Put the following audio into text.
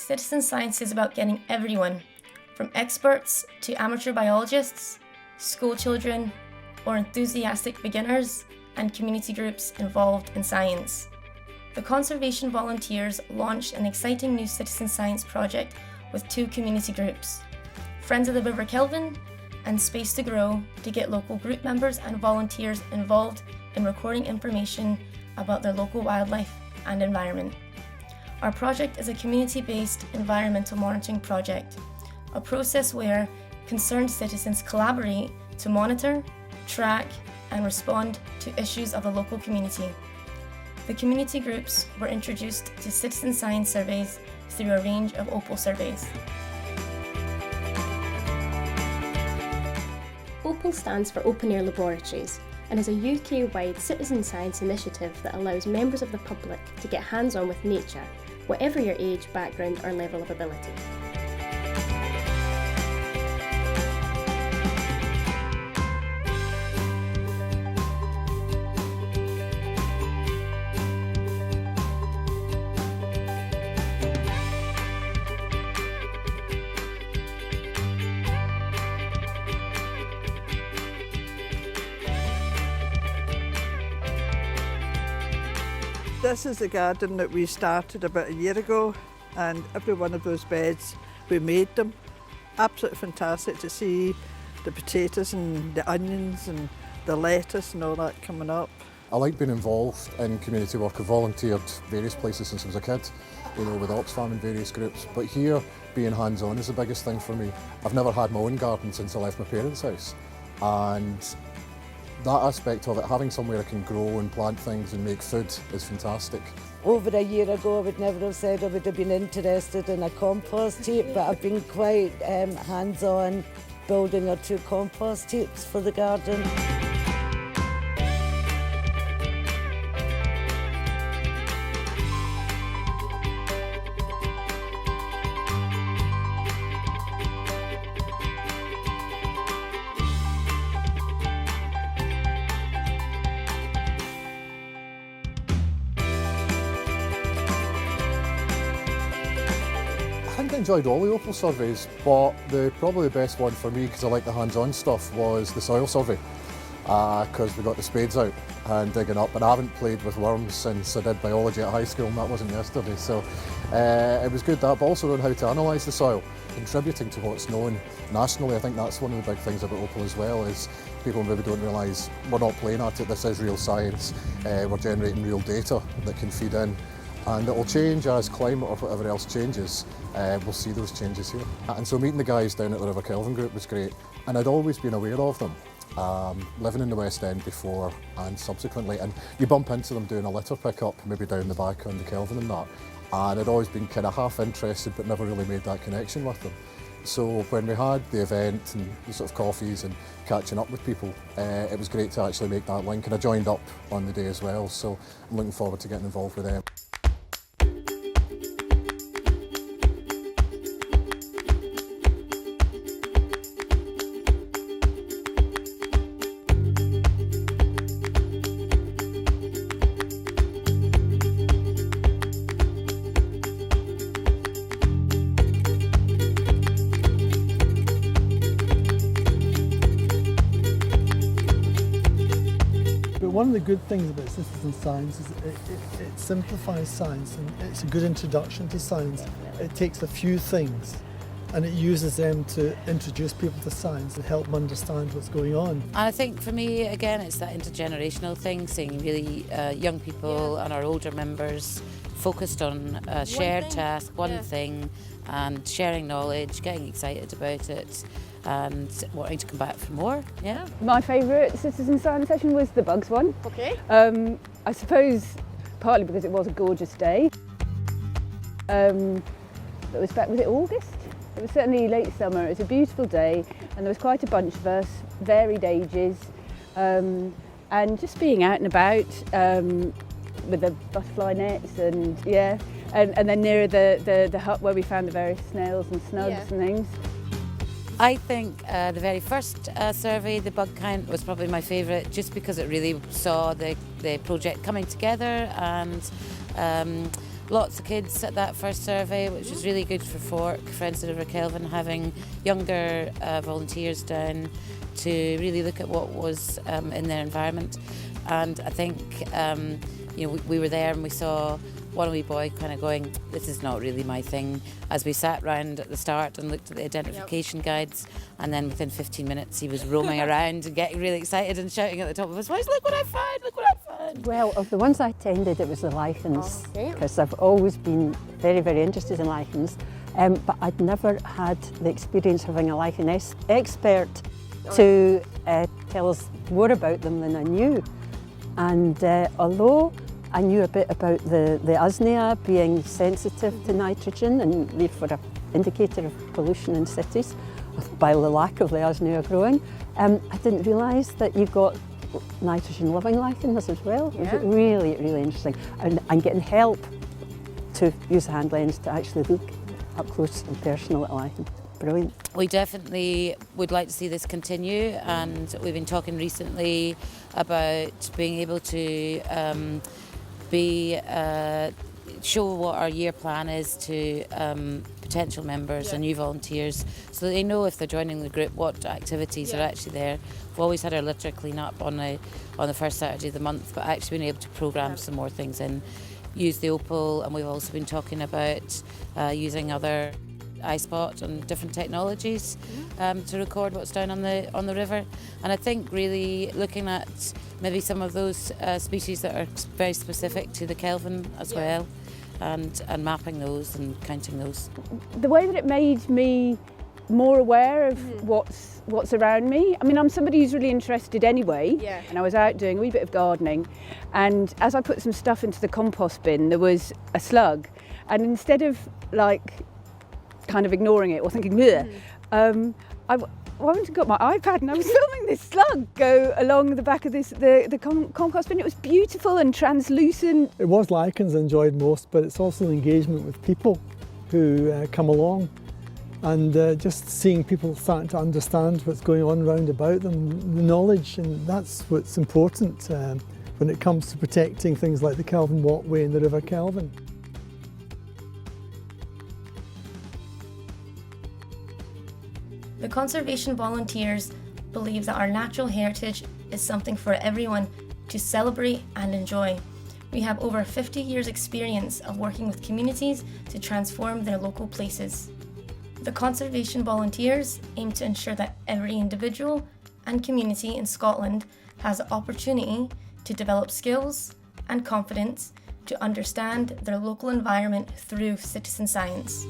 Citizen science is about getting everyone, from experts to amateur biologists, school children, or enthusiastic beginners and community groups involved in science. The conservation volunteers launched an exciting new citizen science project with 2 community groups, Friends of the River Kelvin and Space to Grow, to get local group members and volunteers involved in recording information about their local wildlife and environment. Our project is a community-based environmental monitoring project, a process where concerned citizens collaborate to monitor, track, and respond to issues of the local community. The community groups were introduced to citizen science surveys through a range of OPAL surveys. OPAL stands for Open Air Laboratories and is a UK-wide citizen science initiative that allows members of the public to get hands-on with nature, whatever your age, background or level of ability. This is the garden that we started about a year ago, and every one of those beds, we made them. Absolutely fantastic to see the potatoes and the onions and the lettuce and all that coming up. I like being involved in community work. I've volunteered various places since I was a kid, with Oxfam and various groups, but here being hands-on is the biggest thing for me. I've never had my own garden since I left my parents' house, and that aspect of it, having somewhere I can grow and plant things and make food, is fantastic. Over a year ago I would never have said I would have been interested in a compost heap, but I've been quite hands-on building our 2 compost heaps for the garden. I think I enjoyed all the OPAL surveys, but probably the best one for me, because I like the hands-on stuff, was the soil survey, because we got the spades out and digging up, and I haven't played with worms since I did biology at high school, and that wasn't yesterday, so it was good that, but also learn how to analyse the soil, contributing to what's known nationally. I think that's one of the big things about OPAL as well, is people maybe don't realise we're not playing at it, this is real science, we're generating real data that can feed in. And it will change as climate or whatever else changes. We'll see those changes here. And so meeting the guys down at the River Kelvin group was great. And I'd always been aware of them, living in the West End before and subsequently. And you bump into them doing a litter pick-up, maybe down the back on the Kelvin and that. And I'd always been kind of half interested, but never really made that connection with them. So when we had the event and the sort of coffees and catching up with people, it was great to actually make that link. And I joined up on the day as well, so I'm looking forward to getting involved with them. But one of the good things about citizen science is it simplifies science, and it's a good introduction to science. It takes a few things and it uses them to introduce people to science and help them understand what's going on. And I think for me, again, it's that intergenerational thing, seeing really young people and our older members focused on a shared task, one thing, and sharing knowledge, getting excited about it, and wanting to come back for more. Yeah. My favourite citizen science session was the bugs one. Okay. I suppose partly because it was a gorgeous day. It was it August? It was certainly late summer. It was a beautiful day, and there was quite a bunch of us, varied ages, and just being out and about with the butterfly nets and and then near the hut where we found the various snails and snugs and things. I think the very first survey, the bug count, was probably my favourite, just because it really saw the project coming together and lots of kids at that first survey, which was really good for Fork, Friends of the River Kelvin, having younger volunteers down to really look at what was in their environment. And I think we were there and we saw one wee boy kind of going, this is not really my thing, as we sat round at the start and looked at the identification guides, and then within 15 minutes he was roaming around and getting really excited and shouting at the top of his voice, look what I found, look what I found. Well, of the ones I attended, it was the lichens, because I've always been very, very interested in lichens, but I'd never had the experience of having a lichen expert to tell us more about them than I knew. And although I knew a bit about the usnea being sensitive to nitrogen and therefore an indicator of pollution in cities by the lack of the usnea growing, I didn't realise that you've got nitrogen loving lichens as well. It was really, really interesting. And getting help to use a hand lens to actually look up close and personal at lichen. Brilliant. We definitely would like to see this continue, and we've been talking recently about being able to show what our year plan is to potential members and new volunteers, so that they know if they're joining the group what activities are actually there. We've always had our litter clean up on the first Saturday of the month, but actually being able to programme some more things in, use the Opal, and we've also been talking about using other iSpot and different technologies to record what's down on the river. And I think really looking at maybe some of those species that are very specific to the Kelvin as well, and mapping those and counting those. The way that it made me more aware of what's around me. I mean, I'm somebody who's really interested anyway, and I was out doing a wee bit of gardening, and as I put some stuff into the compost bin, there was a slug, and instead of kind of ignoring it or thinking, I went and got my iPad and I was filming this slug go along the back of the compost bin. It was beautiful and translucent. It was lichens I enjoyed most, but it's also the engagement with people who come along, and just seeing people starting to understand what's going on round about them, the knowledge, and that's what's important when it comes to protecting things like the Kelvin Walkway and the River Kelvin. The conservation volunteers believe that our natural heritage is something for everyone to celebrate and enjoy. We have over 50 years' experience of working with communities to transform their local places. The conservation volunteers aim to ensure that every individual and community in Scotland has the opportunity to develop skills and confidence to understand their local environment through citizen science.